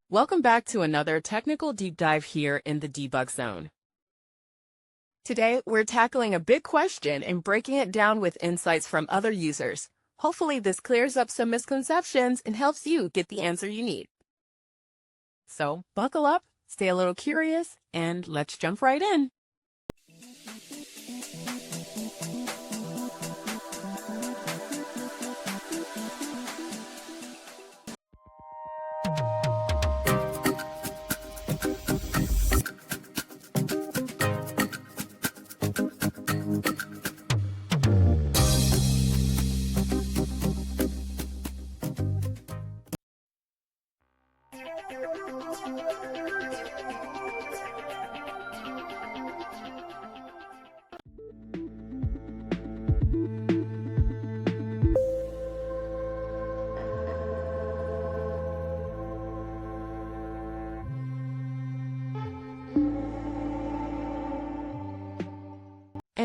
Welcome back to another technical deep dive here in the debug zone. Today, we're tackling a big question and breaking it down with insights from other users. Hopefully, this clears up some misconceptions and helps you get the answer you need. So, buckle up, stay a little curious, and let's jump right in.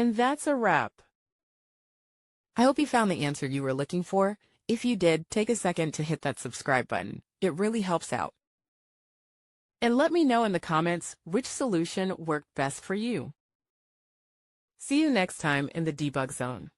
And that's a wrap. I hope you found the answer you were looking for. If you did, take a second to hit that subscribe button. It really helps out. And let me know in the comments which solution worked best for you. See you next time in the debug zone.